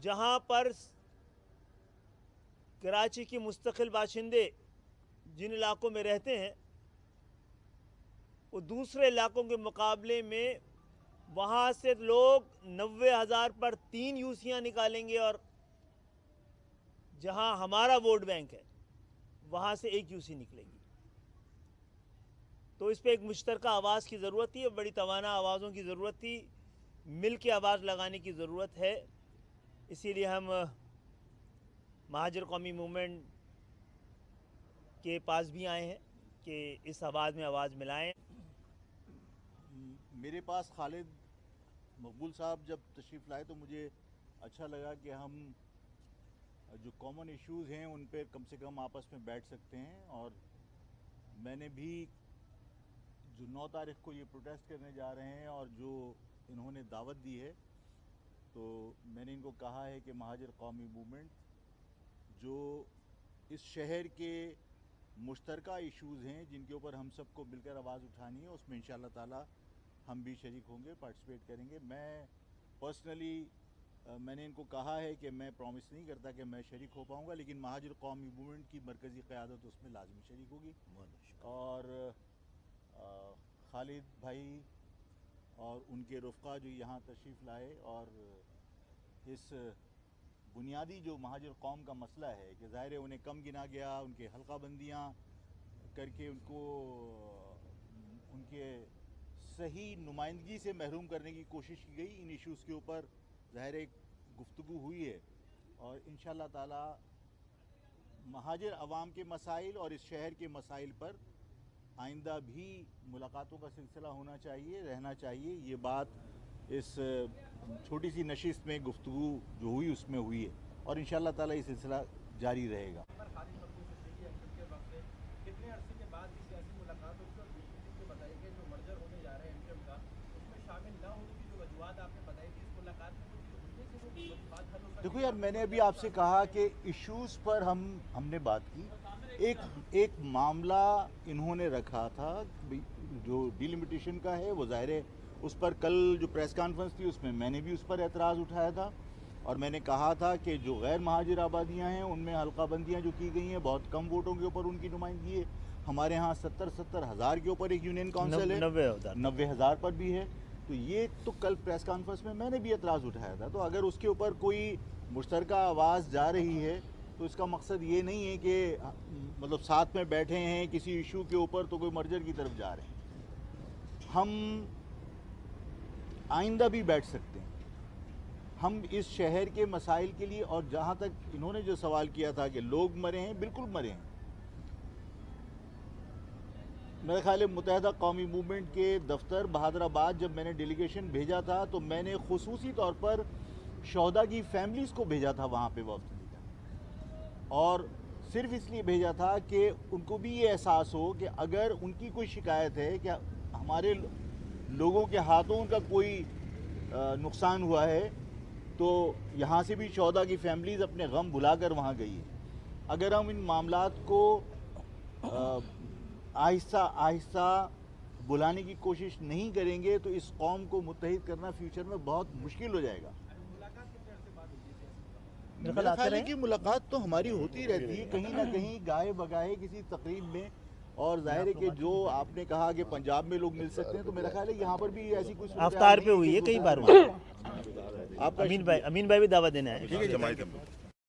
جہاں پر کراچی کی مستقل باشندے جن علاقوں میں رہتے ہیں وہ دوسرے علاقوں کے مقابلے میں وہاں سے لوگ 90,000 پر 3 یوسیاں نکالیں گے، اور جہاں ہمارا ووٹ بینک ہے وہاں سے 1 یوسی نکلے گی۔ تو اس پہ ایک مشترکہ آواز کی ضرورت تھی، بڑی توانا آوازوں کی ضرورت تھی، مل کے آواز لگانے کی ضرورت ہے۔ اسی لیے ہم مہاجر قومی موومنٹ کے پاس بھی آئے ہیں کہ اس آواز میں آواز ملائیں۔ میرے پاس خالد مقبول صاحب جب تشریف لائے تو مجھے اچھا لگا کہ ہم جو کامن ایشوز ہیں ان پہ کم سے کم آپس میں بیٹھ سکتے ہیں، اور میں نے بھی جو 9 تاریخ کو یہ پروٹیسٹ کرنے جا رہے ہیں اور جو انہوں نے دعوت دی ہے، تو میں نے ان کو کہا ہے کہ مہاجر قومی موومنٹ جو اس شہر کے مشترکہ ایشوز ہیں جن کے اوپر ہم سب کو مل کر آواز اٹھانی ہے، اس میں انشاءاللہ تعالی ہم بھی شریک ہوں گے، پارٹیسپیٹ کریں گے۔ میں پرسنلی میں نے ان کو کہا ہے کہ میں پرومس نہیں کرتا کہ میں شریک ہو پاؤں گا، لیکن مہاجر قومی موومنٹ کی مرکزی قیادت اس میں لازمی شریک ہوگی، اور خالد بھائی اور ان کے رفقا جو یہاں تشریف لائے، اور اس بنیادی جو مہاجر قوم کا مسئلہ ہے کہ ظاہر ہے انہیں کم گنا گیا، ان کے حلقہ بندیاں کر کے ان کو ان کے صحیح نمائندگی سے محروم کرنے کی کوشش کی گئی۔ ان ایشوز کے اوپر ظاہر ایک گفتگو ہوئی ہے، اور انشاءاللہ تعالی مہاجر عوام کے مسائل اور اس شہر کے مسائل پر آئندہ بھی ملاقاتوں کا سلسلہ ہونا چاہیے، رہنا چاہیے۔ یہ بات اس چھوٹی سی نشست میں گفتگو جو ہوئی اس میں ہوئی ہے، اور انشاءاللہ تعالی یہ سلسلہ جاری رہے گا۔ کتنے عرصے کے بعد کی سیاسی ملاقات ہوگی، اور دوسری چیز یہ بتائیے کہ جو مرجر ہونے جا رہا ہے MKM کا، اس میں شامل نہ ہونے کی جو وجوہات آپ نے بتائی تھی اس ملاقات میں، وہ بات حل ہو سکتی ہے؟ دیکھو یار، میں نے ابھی آپ سے کہا کہ ایشوز پر ہم نے بات کی۔ ایک معاملہ انہوں نے رکھا تھا جو ڈیلیمیٹیشن کا ہے، وہ ظاہر ہے اس پر کل جو پریس کانفرنس تھی اس میں میں نے بھی اس پر اعتراض اٹھایا تھا، اور میں نے کہا تھا کہ جو غیر مہاجر آبادیاں ہیں ان میں حلقہ بندیاں جو کی گئی ہیں بہت کم ووٹوں کے اوپر ان کی نمائندگی ہے۔ ہمارے ہاں 70,000 کے اوپر ایک یونین کونسل ہے، 90,000 پر بھی ہے۔ تو یہ تو کل پریس کانفرنس میں نے بھی اعتراض اٹھایا تھا۔ تو اگر اس کے اوپر کوئی مشترکہ آواز جا رہی ہے تو اس کا مقصد یہ نہیں ہے کہ مطلب ساتھ میں بیٹھے ہیں کسی ایشو کے اوپر تو کوئی مرجر کی طرف جا رہے ہیں۔ ہم آئندہ بھی بیٹھ سکتے ہیں، ہم اس شہر کے مسائل کے لیے، اور جہاں تک انہوں نے جو سوال کیا تھا کہ لوگ مرے ہیں، بالکل مرے ہیں۔ میرے خیال ہے متحدہ قومی موومنٹ کے دفتر بہادر آباد جب میں نے ڈیلیگیشن بھیجا تھا تو میں نے خصوصی طور پر شہداء کی فیملیز کو بھیجا تھا وہاں پہ وفد لے کر، اور صرف اس لیے بھیجا تھا کہ ان کو بھی یہ احساس ہو کہ اگر ان کی کوئی شکایت ہے کہ ہمارے لوگوں کے ہاتھوں کا کوئی نقصان ہوا ہے، تو یہاں سے بھی شہداء کی فیملیز اپنے غم بھلا کر وہاں گئی ہے۔ اگر ہم ان معاملات کو آہستہ آہستہ بلانے کی کوشش نہیں کریں گے تو اس قوم کو متحد کرنا فیوچر میں بہت مشکل ہو جائے گا۔ میرا خیال ہے کہ ملاقات تو ہماری ہوتی رہتی ہے کہیں نہ کہیں، گاہے بگاہے کسی تقریب میں، اور ظاہر ہے کہ جو آپ نے کہا کہ پنجاب میں لوگ مل سکتے ہیں تو میرا خیال ہے یہاں پر بھی ایسی کچھ افطار پہ ہوئی ہے کئی بار، امین بھائی بھی دعوت دینا ہے۔